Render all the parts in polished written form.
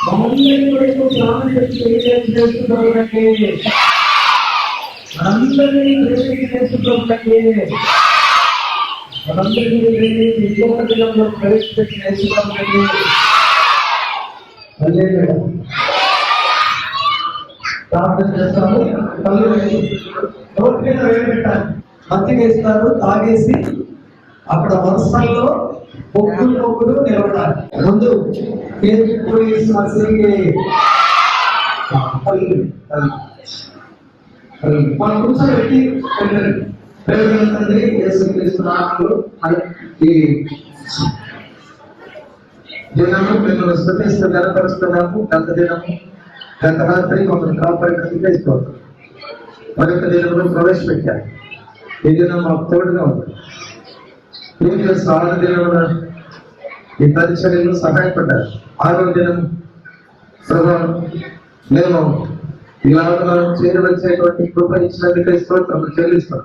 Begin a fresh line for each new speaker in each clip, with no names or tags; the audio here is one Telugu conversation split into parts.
మనందరినీ కూడా ఎక్కువ ప్రాణం చేస్తున్నారంటే మనందరినీ చేస్తున్నారంటే మనందరినీ దినంలో ప్రవేశపెట్టినంటే ప్రార్థన చేస్తాము. నోటి మీద వేయబెట్టాలి. మత్తి వేస్తారు, తాగేసి అక్కడ వర్షాల్లో మొక్కులు నిలబడాలి. ముందు మనం కూర్చోబెట్టి తండ్రి యేసుక్రీస్తు ఈ దినము మిమ్మల్ని స్థుతిస్తూ గణపరుస్తున్నాము. గత దినము గత రాత్రి మమ్మల్ని కాపాడినందుకు వేసుకోవాలి. మరొక దినంలో ప్రవేశపెట్టారు. ఈ దినం మాకు తోడుగా ఉంది. ప్రీవియస్ 6 దినముల ఈ పరిచర్యలు సహాయపడ్డారు. 6వ దినం ప్రభావం మేము ఇలాగ చేరవలసినటువంటి కృప ఇచ్చినందుకు స్తోత్రం చెల్లిస్తాం.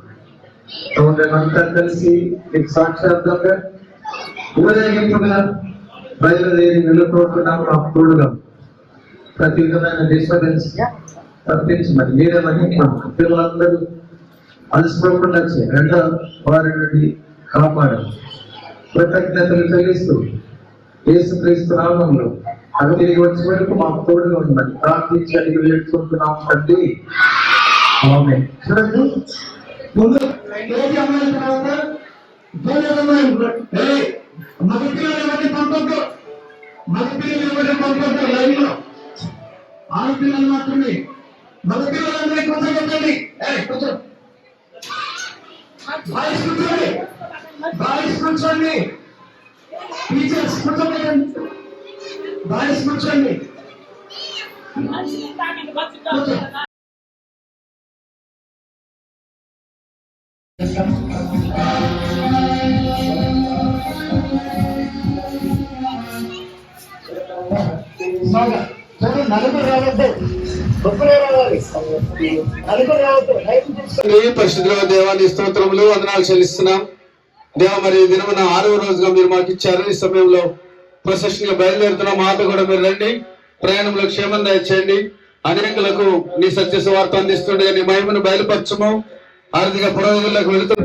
మేమంతా కలిసి మీకు సాక్షాత్తంగా ఊరేగింపుగా బయలుదేరి వెళ్ళిపోతున్నాము. మాకు తోడుగా ప్రతి విధమైన డిస్టర్బెన్స్ తప్పించమని మీరేమని పిల్లలందరూ అలసిపోకుండా వచ్చి రెండో వారి నుండి కాపాడు. కృతజ్ఞతలు చెల్లిస్తూ యేసుక్రీస్తు నామములో అవి తిరిగి వచ్చే వరకు మాకు తోడుగా ఉందని ప్రార్థించి అడిగి వేడుకుంటున్నాం తండ్రి. ఆమేన్. చూడండి ముందు ఆడపిల్లలు మాత్రమే మగ పిల్లలందరూ కూర్చోబెట్టండి. బాయ్స్ కూర్చోండి. టీచర్స్ కూర్చోబెట్టండి. బాయ్స్ కూర్చోండి. నలుగురు రావద్దు, ఒక్కరే రావాలి. నలుగురు రావద్దు.
పరిశుద్ధుల దేవాన్ని స్తోత్రములు వందనాలు చెల్లిస్తున్నాం. దేవ మరి దినమున 6వ రోజుగా మీరు మాకు ఇచ్చారు. ఈ సమయంలో ప్రొసెషన్ గా బయలుదేరుతున్నాం. మాతో కూడా మీరు రండి. ప్రయాణంలో క్షేమం దయచేయండి. అనేకులకు నీ సత్య సువార్త అందిస్తుండగా నీ మహిమను బయలుపరచము. ఆర్థిక పురోగతులకు వెళుతూ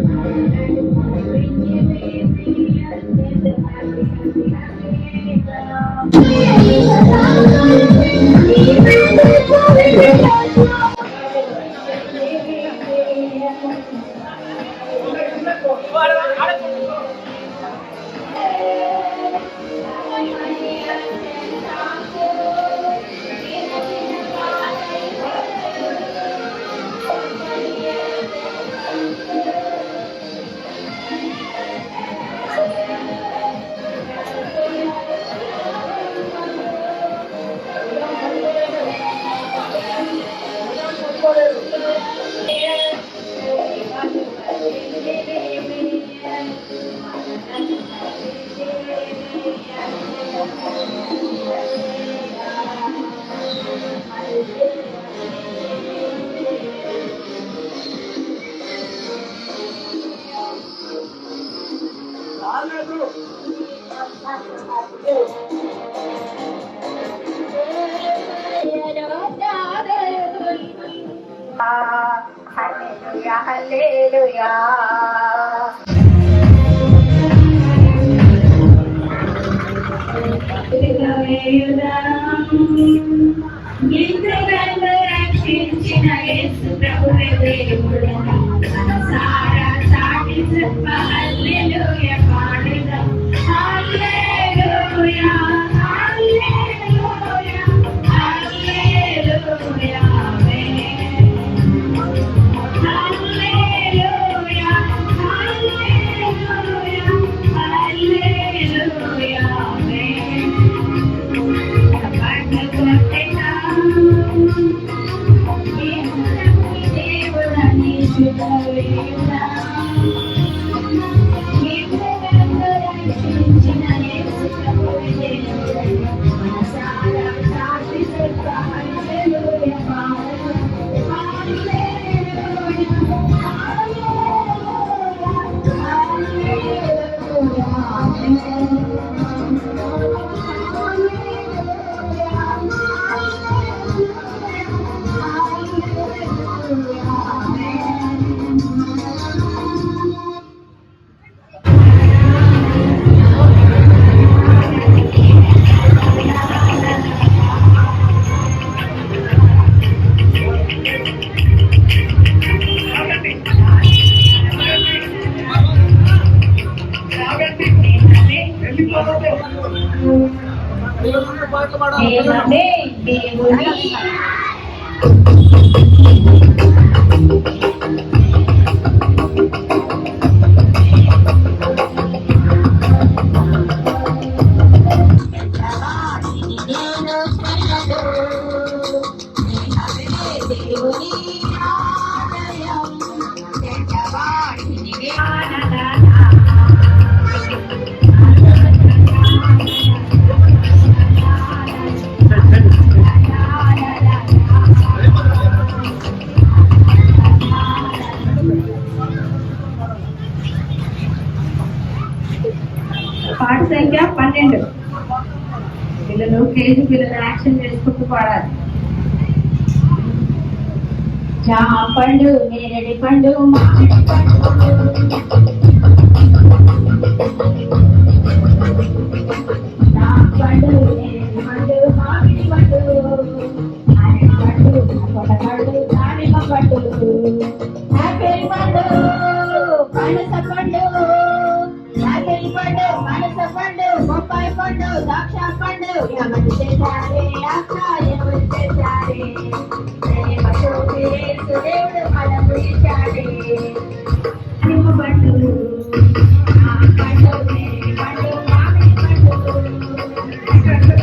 హల్లెలూయా. రక్షించిన యేసు ప్రభువే దేవుడు సారా సాటి చెప్ప హల్లెలూయా పాడుదాం. హల్లెలూయా హల్లెలూయా హల్లెలూయా Thank you. ప్రేమనే దేవుని పాట సంఖ్య 12. పిల్లలు కేజీ పిల్లలు యాక్షన్ చేసుకుంటూ పాడాలి. జామ పండు, నేరేడి పండు, మామిడి పండు, జామ పండు, నేరేడి పండు, మామిడి పండు, అరటి పండు, కొట్టపండు, దానిమ్మ పండు, ఆపిల్ పండు, పనస పండు, యాపిల్ పండు, పనస పండు, బొప్పాయి పండు, ద్రాక్ష పండు, ఎవరు చేశారే అక్క, ఎవరు చేశారే, ప్రేమ చూపి యేసు దేవుడు మనకు ఇచ్చాడే. నిమ్మ పండు, ఆ పండు, నేరేడి పండు, మామిడి పండు, ఎవరు చేశారే,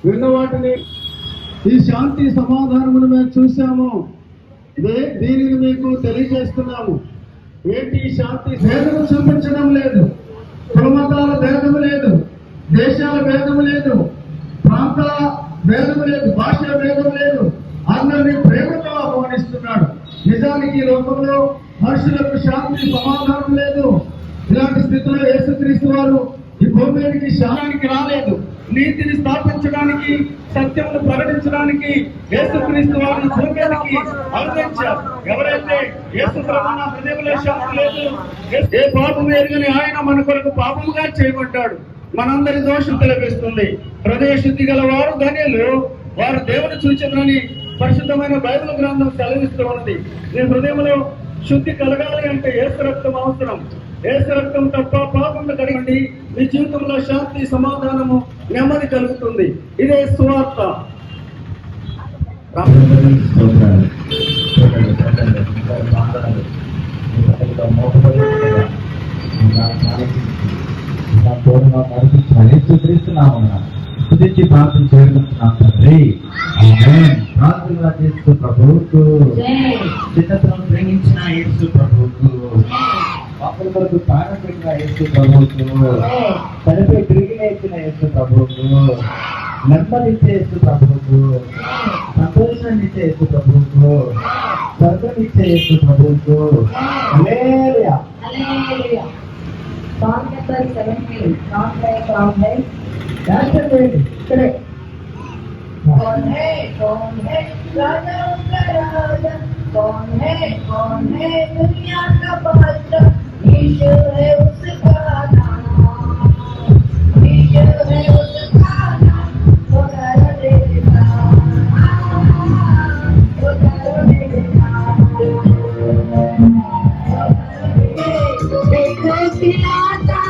విన్న వాటిని ఈ శాంతి సమాధానమును మేము చూసాము. దీనిని మీకు తెలియజేస్తున్నాము. ఏంటి ఈ శాంతి? భేదము చూపించడం లేదు, కులమతాల భేదము లేదు, దేశాల భేదము లేదు, ప్రాంతాల భేదము లేదు, భాష భేదం లేదు, అందరినీ ప్రేమతో ఆహ్వానిస్తున్నాడు. నిజానికి ఈ లోకంలో మనుషులకు శాంతి సమాధానం లేదు. ఇలాంటి స్థితిలో యేసుక్రీస్తు వారు ఈ భూమి మీదకి శాంతికి రాలేదు. నీతిని స్థాపించడానికి, సత్యమును ప్రకటించడానికి యేసుక్రీస్తు వారిని భూమి మీదకి అవతరించారు. ఎవరైతే యేసు ప్రభువున హృదయంలో శాంతి లేదు, ఏ పాపము ఎరుగని ఆయన మన కొరకు పాపముగా చేయబడ్డాడు. మనందరి దోషం తెలిపిస్తుంది. హృదయ శుద్ధి గల వారు ధన్యులు, వారు దేవుని సూచనని పరిశుద్ధమైన బైబిల్ గ్రంథం సెలవిస్తూ ఉన్నది. నీ హృదయంలో శుద్ధి కలగాలి అంటే యేసు రక్తం అవసరం. యేసు రక్తం తప్ప పాపంలో కడగండి, మీ జీవితంలో శాంతి, సమాధానము, నెమ్మది కలుగుతుంది. ఇదే సువార్త.
స్తుతించి ప్రార్థన చేరుకుంటున్నాం తండ్రి. ప్రార్థనగా చేస్తూ ప్రభువుకు, చిత్తత్వం ప్రేమించిన యేసు ప్రభువుకు, పాపల కొరకు ప్రాణం పెట్టిన యేసు ప్రభువుకు, తనపై తిరిగి లేచిన యేసు ప్రభువుకు, నెమ్మదిచ్చే యేసు ప్రభువుకు, సంతోషాన్ని ఇచ్చే యేసు ప్రభువుకు, స్వర్గమిచ్చే యేసు ప్రభువుకు. హల్లెలూయా.
హల్లెలూయా. Song number 17. Not like from head.
ఇక్కడే
कौन है राजा का राजा, कौन है दुनिया का बादशाह, यीशु है उसका नाम, यीशु है उसका नाम, वो करो देगा, वो करो देगा। देखो खिलाता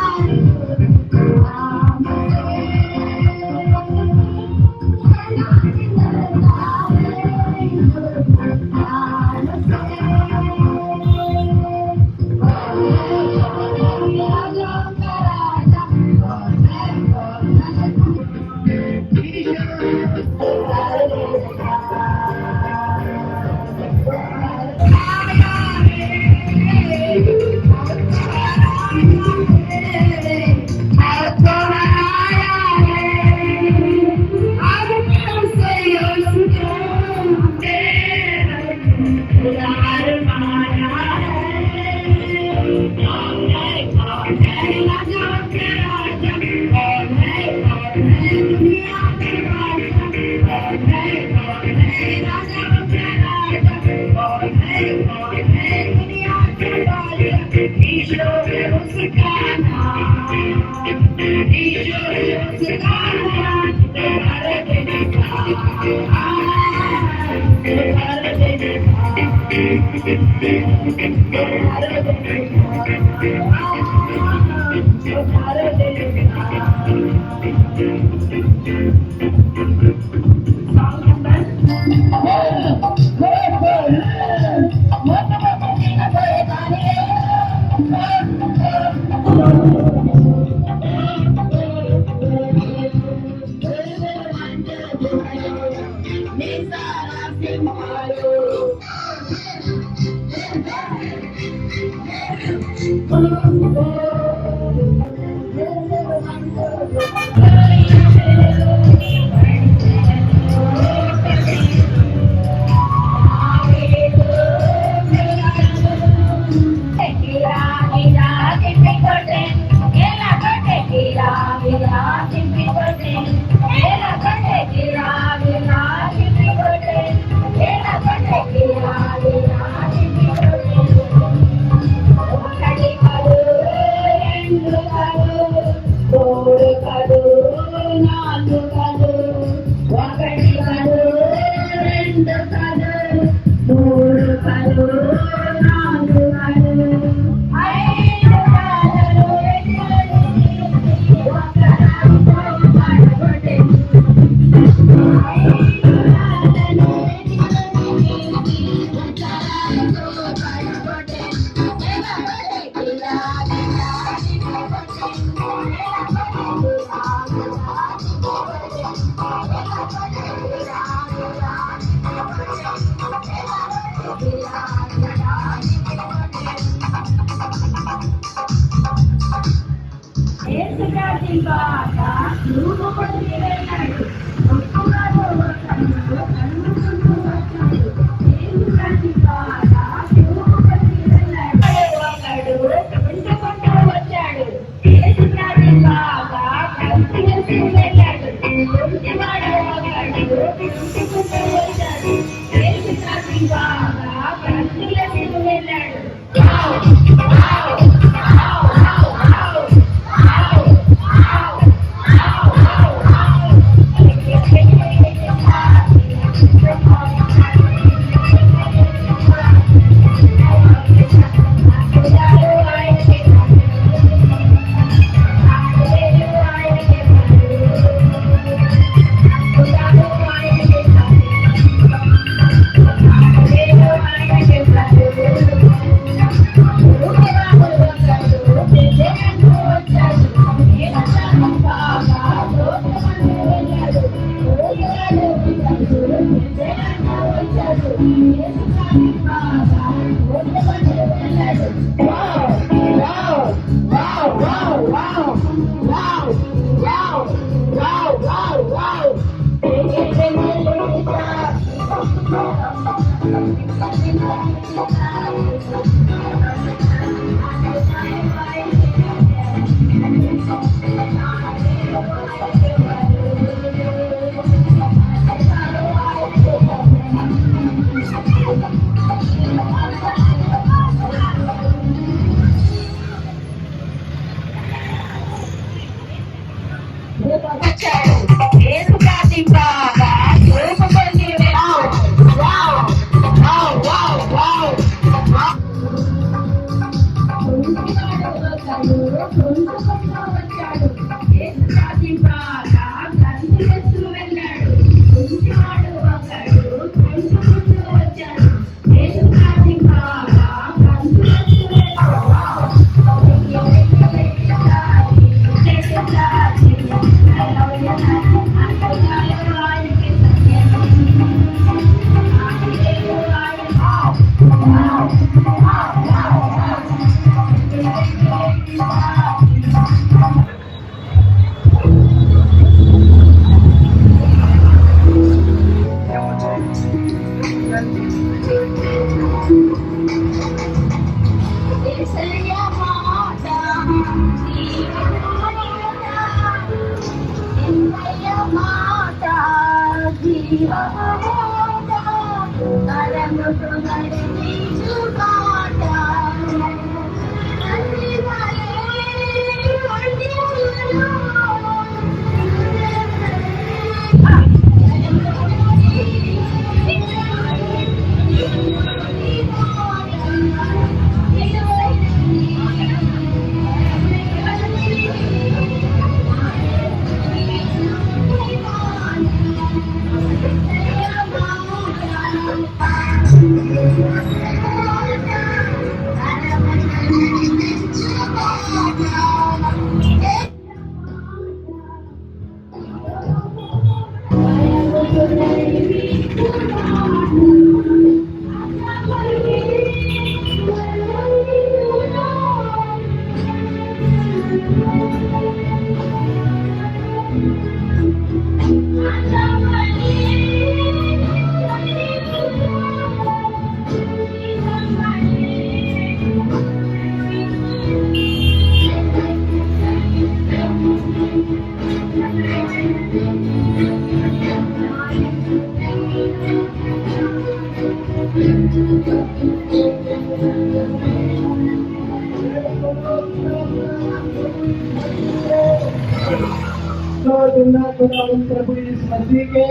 ప్రభు యేసు మసీహుకే,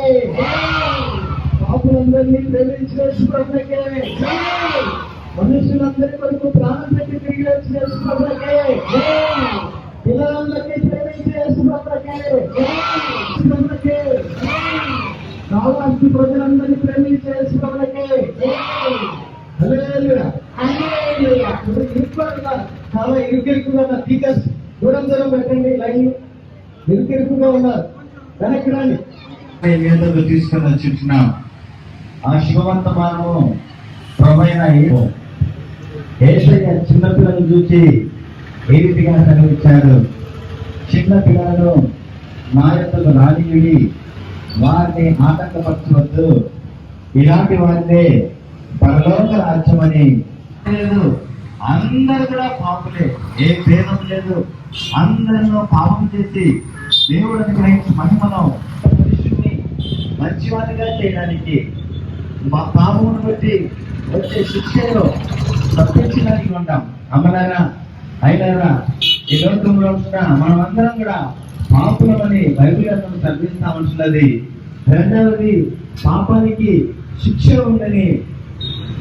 పాపులందరినీ ప్రేమించిన యేసు ప్రభువుకే, మనుషులందరి కొరకు ప్రాణం పెట్టి తిరిగి వచ్చిన యేసు ప్రభువుకే, పిల్లలందరినీ ప్రేమించిన యేసు ప్రభువుకే, కావాల్సిన ప్రజలందరినీ ప్రేమించే యేసు ప్రభువుకే. హల్లెలూయా, హల్లెలూయా. చాలా ఇరుకిరుకుగా ఉన్న టీచర్స్ దూరం పెట్టండి, లైన్ ఇరుకిరుకుగా ఉన్నారు, వెనక్కి రండి.
వేదకు తీసుకొని వచ్చింటున్నాం. ఆ శుభవర్తమానము ప్రభువైన యేసయ్య చిన్నపిల్లలను చూసి ఏ రీతిగా సెలవిచ్చాడు. చిన్న పిల్లలను నా యొద్దకు రానియుడి, వారిని ఆటంకపరచవద్దు, ఇలాంటి వారినే పరలోక రాజ్యమని. లేదు, అందరూ కూడా పాపులే, ఏ భేదం లేదు. అందరిలో పాపం చేసి దేవుడు అనుగ్రహించిన మహిమను మనుషుల్ని మంచివాడిగా చేయడానికి, మా పాపమును బట్టి వచ్చే శిక్షలో తప్పించడానికి ఉంటాం. అమ్మలారా అయినారా, ఈ లోకంలో ఉంటున్న మనమందరం కూడా పాపులమని బైబిల్ గ్రంథం చదివిస్తామంటున్నది. రెండవది, పాపానికి శిక్ష ఉందని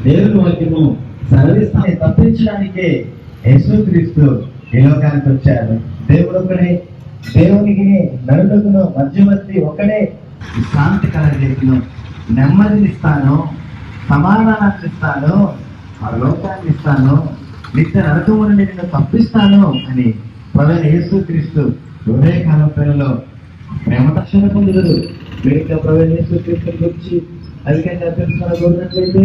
దేవుని వాక్యము సెలవిస్తాన్ని తప్పించడానికే యేసుక్రీస్తు ఈ లోకానికి వచ్చారు. దేవుడు ఒక్కడే, దేవునికి నరులకును మధ్యవర్తి ఒక్కడే. శాంతి కలగజేసును, నెమ్మదిని ఇస్తాను, సమాధానాన్ని ఇస్తాను, ఆ లోకాన్ని ఇస్తాను, నిత్య నరకము నుండి నిన్ను తప్పిస్తాను అని ప్రభువైన యేసుక్రీస్తు ఉదయకాలం పిల్లలు ప్రేమ రక్షణ పొందుతారు. వేదిక ప్రభువైన యేసుక్రీస్తు గురించి అధికంగా తెలుసుకోవాలనుకున్నట్లయితే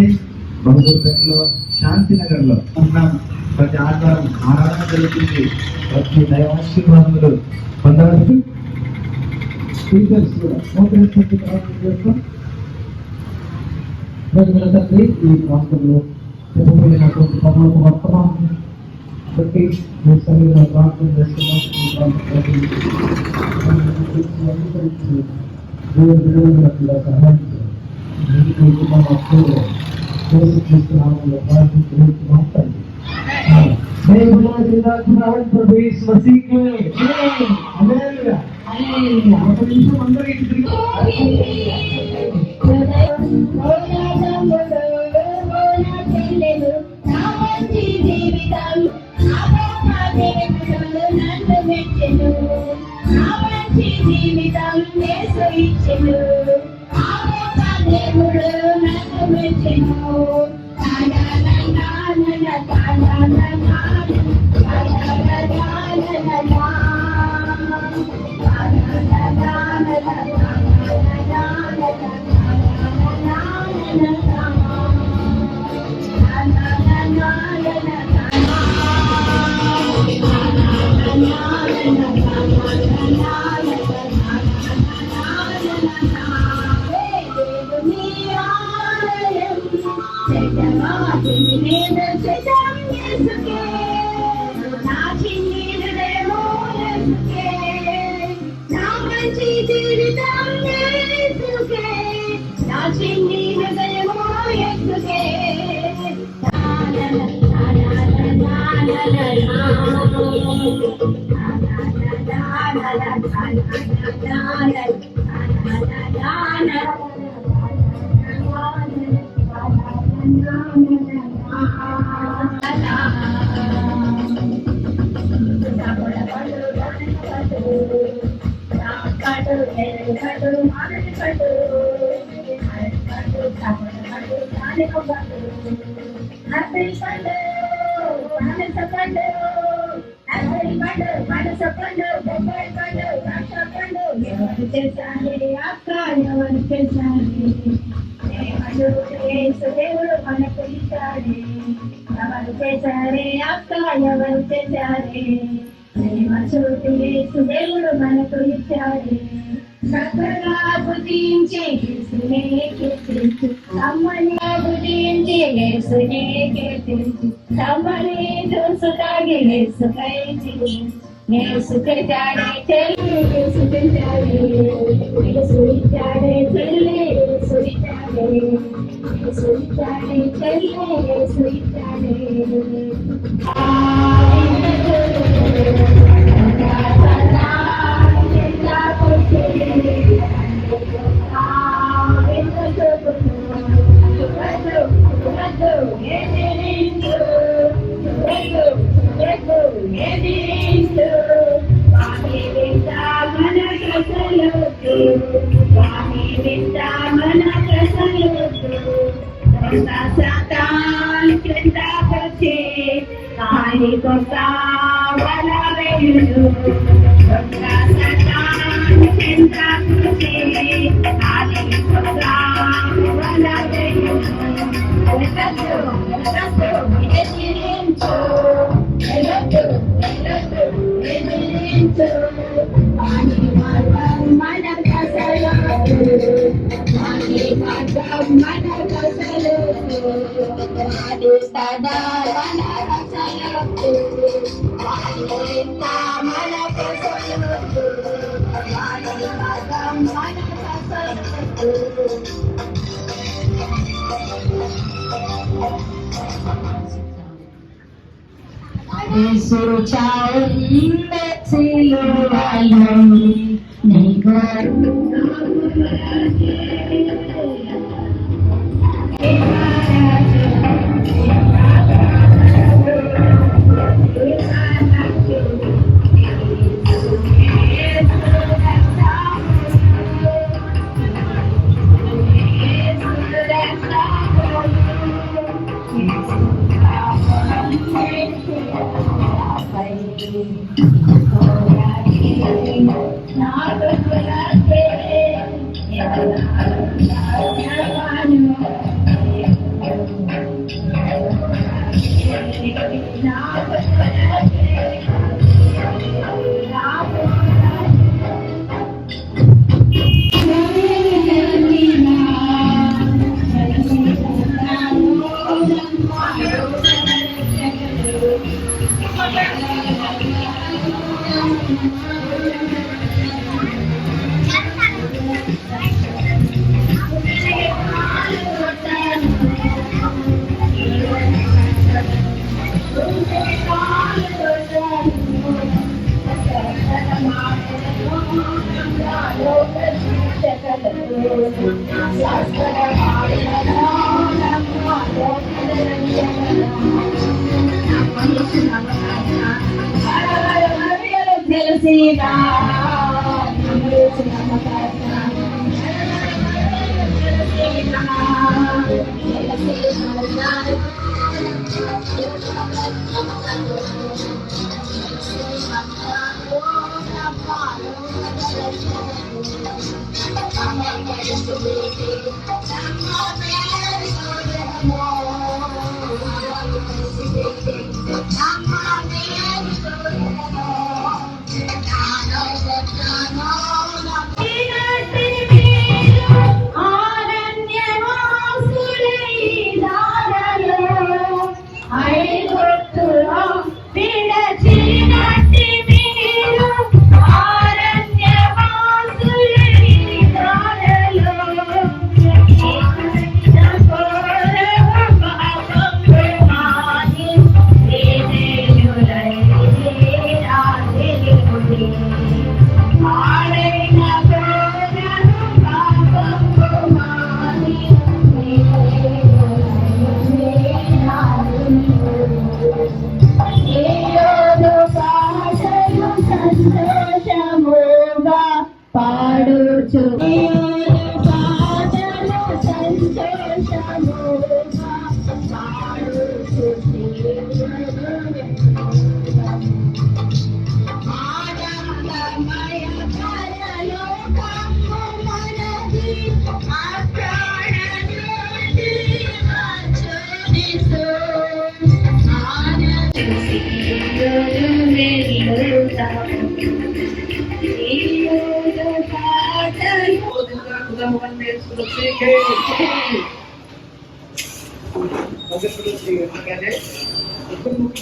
బహుదూరంలో శాంతినగర్లో ఉన్నాం. ప్రతి ఆదివారం ఆరాధన జరుగుతుంది. ప్రతి దైవాశీర్వాదములు పొందవచ్చు. టీచర్స్ చేస్తాం. తండ్రి, ఈ ప్రాంతంలో చెప్పబడినటువంటి పనులకు వర్తమానం బట్టి మీ సన్నిధిలో ప్రార్థన చేస్తున్నాం. ఈ ప్రాంతం దేవుడు సహాయం
కట్టు ఎవరు చేశారే అక్క, ఎవరు చేశారే దేవుడు మనకు ఇచ్చాడే. ఎవరు చేశారే అక్క, ఎవరు చేశారే దేవుడు మనకు ఇచ్చాడే. చక్కగా భుజించి యేసునే కీర్తించు, తమ్మని భుజించి యేసునే కీర్తించు, తమ్మని చూసు తాగి యేసుకై జీవించు. యేసుకే చాడే చెల్లి, యేసుకే చాడే, యేసు ఇచ్చాడే చెల్లి, యేసు ఇచ్చాడే, యేసు ఇచ్చాడే చెల్లి, యేసు ఇచ్చాడే.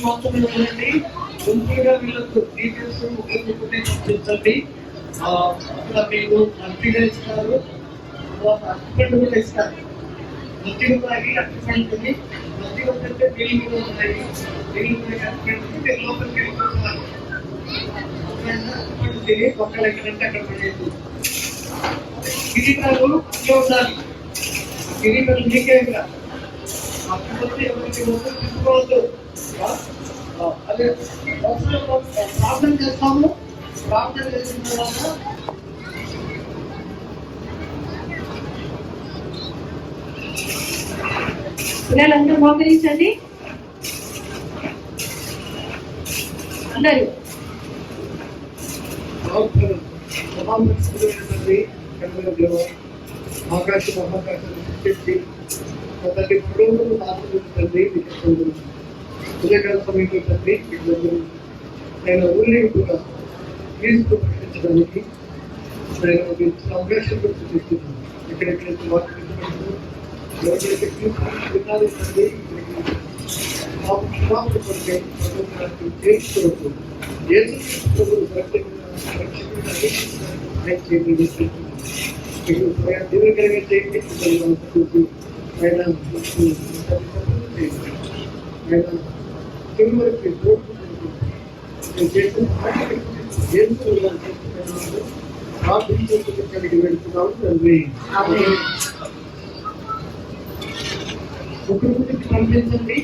మాత్రమే ఉండండి, గుంపులుగా వీళ్ళకు డీటెయిల్స్ చూపించండి. అక్కడ మీకు మంచిగా ఇస్తారు, అర్టిఫండ్ కూడా ఇస్తారు. మంచిగా తాగి అర్టిఫండ్ ఉంది, మంచిగా కంటే బిల్లు కూడా ఉన్నాయి. బిల్లు అర్టిఫండ్ మీరు లోపలికి వెళ్ళిపోతున్నారు. అర్టిఫండ్ తిని పక్కన ఎక్కడంటే అక్కడ పడేది. కిరీటాలు అట్లా ఉండాలి, కిరీటాలు మీకే అప్పుడు ఎవరికి మొత్తం తీసుకోవద్దు. అదే ప్రార్థన చేస్తాము. ప్రార్థన చేసిన తర్వాత
పిల్లలందరూ మోకరించండి. అందరూ
ఆకాశ మహాకాశం చెప్పి తల్లి పొడవులు ఆశించండి. ఉదయకాల సమయంలో తండ్రి నేను ఊరిని కూడా క్రీస్తు ప్రకటించడానికి నేను అవకాశం గురించి చెప్తున్నాను. ఎక్కడెక్కడైతే వాక్యం ఎవరికైతే వినాలి తండ్రి చేర్చుకోవచ్చు. దీర్ఘంగా చేయండి. ఆయన చివరికి ప్రార్థించడానికి వెళ్తున్నాము తండ్రి. ఒకరికి పంపించండి.